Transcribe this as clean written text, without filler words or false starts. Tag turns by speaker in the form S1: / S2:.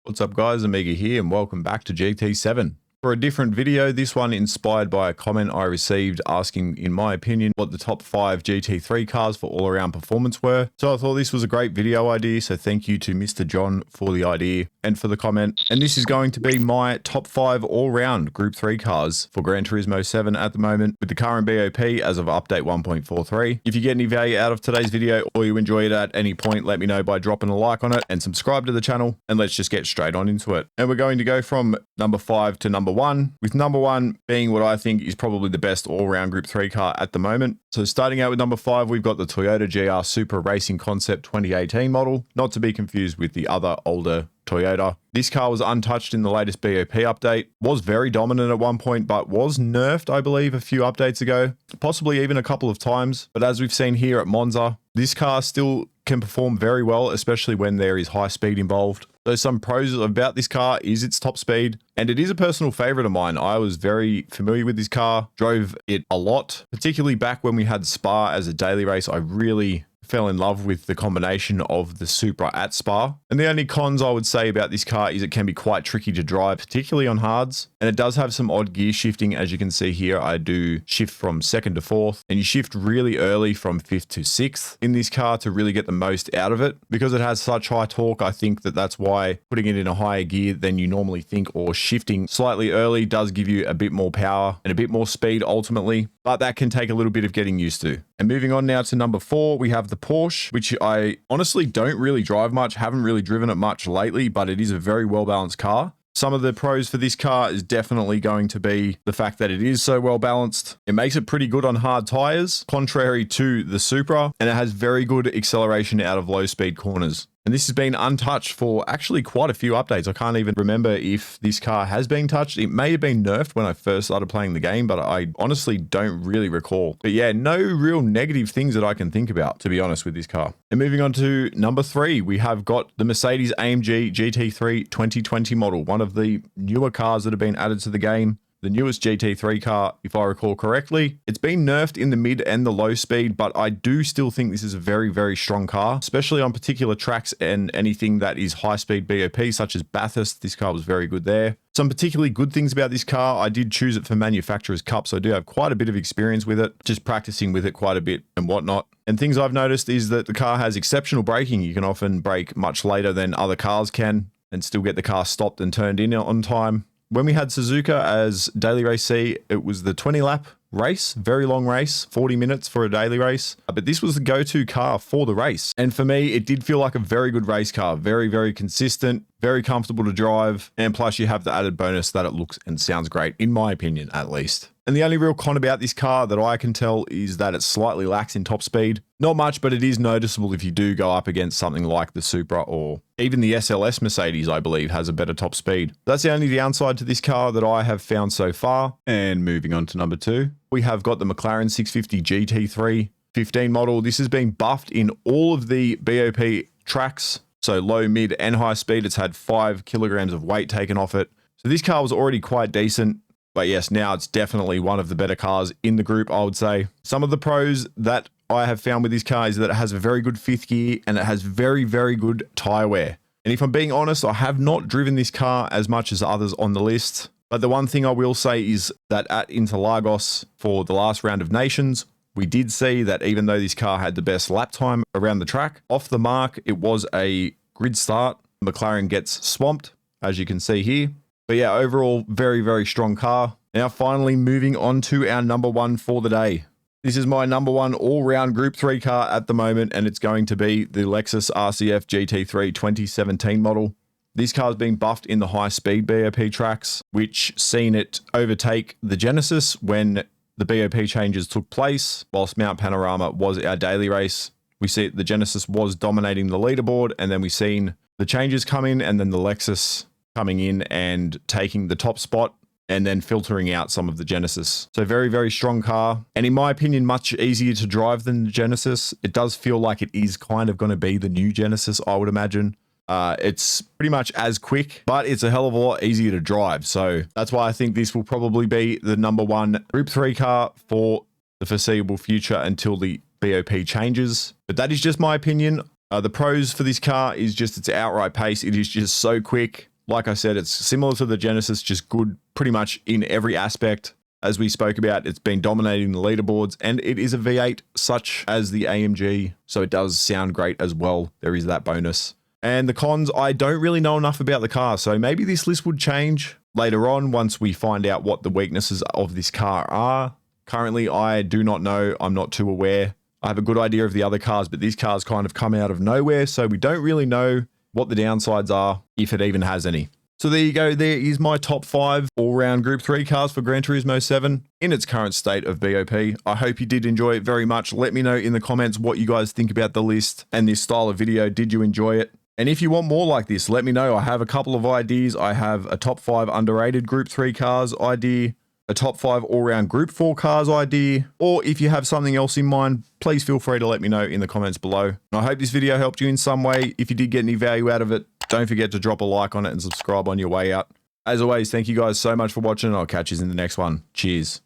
S1: What's up guys, Omega here and welcome back to GT7. For a different video, this one inspired by a comment I received asking, in my opinion, what the top 5 GT3 cars for all-around performance were. So I thought this was a great video idea, so thank you to Mr. John for the idea and for the comment. And this is going to be my top 5 all-round Group 3 cars for Gran Turismo 7 at the moment, with the current BOP as of update 1.43. If you get any value out of today's video or you enjoy it at any point, let me know by dropping a like on it and subscribe to the channel, and let's just get straight on into it. And we're going to go from number 5 to number 1, with number 1 being what I think is probably the best all-round Group 3 car at the moment. So starting out with number 5, we've got the Toyota GR Super Racing Concept 2018 model, not to be confused with the other older Toyota. This car was untouched in the latest BOP update, was very dominant at one point, but was nerfed, I believe, a few updates ago, possibly even a couple of times. But as we've seen here at Monza, this car still can perform very well, especially when there is high speed involved. So some pros about this car is its top speed, and it is a personal favorite of mine. I was very familiar with this car, drove it a lot, particularly back when we had Spa as a daily race. I really fell in love with the combination of the Supra at Spa. And the only cons I would say about this car is it can be quite tricky to drive, particularly on hards. And it does have some odd gear shifting. As you can see here, I do shift from 2nd to 4th, and you shift really early from 5th to 6th in this car to really get the most out of it. Because it has such high torque, I think that that's why putting it in a higher gear than you normally think, or shifting slightly early, does give you a bit more power and a bit more speed ultimately. But that can take a little bit of getting used to. And moving on now to number 4, we have the Porsche, which I honestly don't really drive much, haven't really driven it much lately, but it is a very well-balanced car. Some of the pros for this car is definitely going to be the fact that it is so well balanced. It makes it pretty good on hard tires, contrary to the Supra, and it has very good acceleration out of low speed corners. And this has been untouched for actually quite a few updates. I can't even remember if this car has been touched. It may have been nerfed when I first started playing the game, but I honestly don't really recall. But yeah, no real negative things that I can think about, to be honest, with this car. And moving on to number 3, we have got the Mercedes-AMG GT3 2020 model, one of the newer cars that have been added to the game. The newest GT3 car, if I recall correctly. It's been nerfed in the mid and the low speed, but I do still think this is a very, very strong car, especially on particular tracks and anything that is high speed BOP, such as Bathurst. This car was very good there. Some particularly good things about this car, I did choose it for Manufacturer's Cup, so I do have quite a bit of experience with it, just practicing with it quite a bit and whatnot. And things I've noticed is that the car has exceptional braking. You can often brake much later than other cars can and still get the car stopped and turned in on time. When we had Suzuka as Daily Race C, it was the 20-lap race, very long race, 40 minutes for a daily race. But this was the go-to car for the race. And for me, it did feel like a very good race car. Very, very consistent, very comfortable to drive. And plus you have the added bonus that it looks and sounds great, in my opinion, at least. And the only real con about this car that I can tell is that it slightly lacks in top speed. Not much, but it is noticeable if you do go up against something like the Supra, or even the SLS Mercedes, I believe, has a better top speed. That's the only downside to this car that I have found so far. And moving on to number 2, we have got the McLaren 650 GT3 15 model. This has been buffed in all of the BOP tracks. So low, mid, and high speed. It's had 5 kilograms of weight taken off it. So this car was already quite decent. But yes, now it's definitely one of the better cars in the group, I would say. Some of the pros that I have found with this car is that it has a very good 5th gear and it has very, very good tire wear. And if I'm being honest, I have not driven this car as much as others on the list. But the one thing I will say is that at Interlagos for the last round of Nations, we did see that even though this car had the best lap time around the track, off the mark, it was a grid start. McLaren gets swamped, as you can see here. But yeah, overall, very, very strong car. Now finally moving on to our number 1 for the day. This is my number 1 all-round Group 3 car at the moment, and it's going to be the Lexus RCF GT3 2017 model. This car's been buffed in the high-speed BOP tracks, which seen it overtake the Genesis when the BOP changes took place, whilst Mount Panorama was our daily race. We see the Genesis was dominating the leaderboard, and then we seen the changes come in, and then the Lexus coming in and taking the top spot and then filtering out some of the Genesis. So very, very strong car. And in my opinion, much easier to drive than the Genesis. It does feel like it is kind of going to be the new Genesis, I would imagine. It's pretty much as quick, but it's a hell of a lot easier to drive. So that's why I think this will probably be the number 1 Group 3 car for the foreseeable future until the BOP changes. But that is just my opinion. The pros for this car is just its outright pace. It is just so quick. Like I said, it's similar to the Genesis, just good pretty much in every aspect. As we spoke about, it's been dominating the leaderboards, and it is a V8 such as the AMG, so it does sound great as well. There is that bonus. And the cons, I don't really know enough about the car, so maybe this list would change later on once we find out what the weaknesses of this car are. Currently, I do not know. I'm not too aware. I have a good idea of the other cars, but these cars kind of come out of nowhere, so we don't really know what the downsides are, if it even has any. So there you go. There is my top 5 all-round Group 3 cars for Gran Turismo 7 in its current state of BOP. I hope you did enjoy it very much. Let me know in the comments what you guys think about the list and this style of video. Did you enjoy it? And if you want more like this, let me know. I have a couple of ideas. I have a top 5 underrated Group 3 cars idea, a top 5 all-round Group 4 cars idea, or if you have something else in mind, please feel free to let me know in the comments below. And I hope this video helped you in some way. If you did get any value out of it, don't forget to drop a like on it and subscribe on your way out. As always, thank you guys so much for watching, and I'll catch you in the next one. Cheers.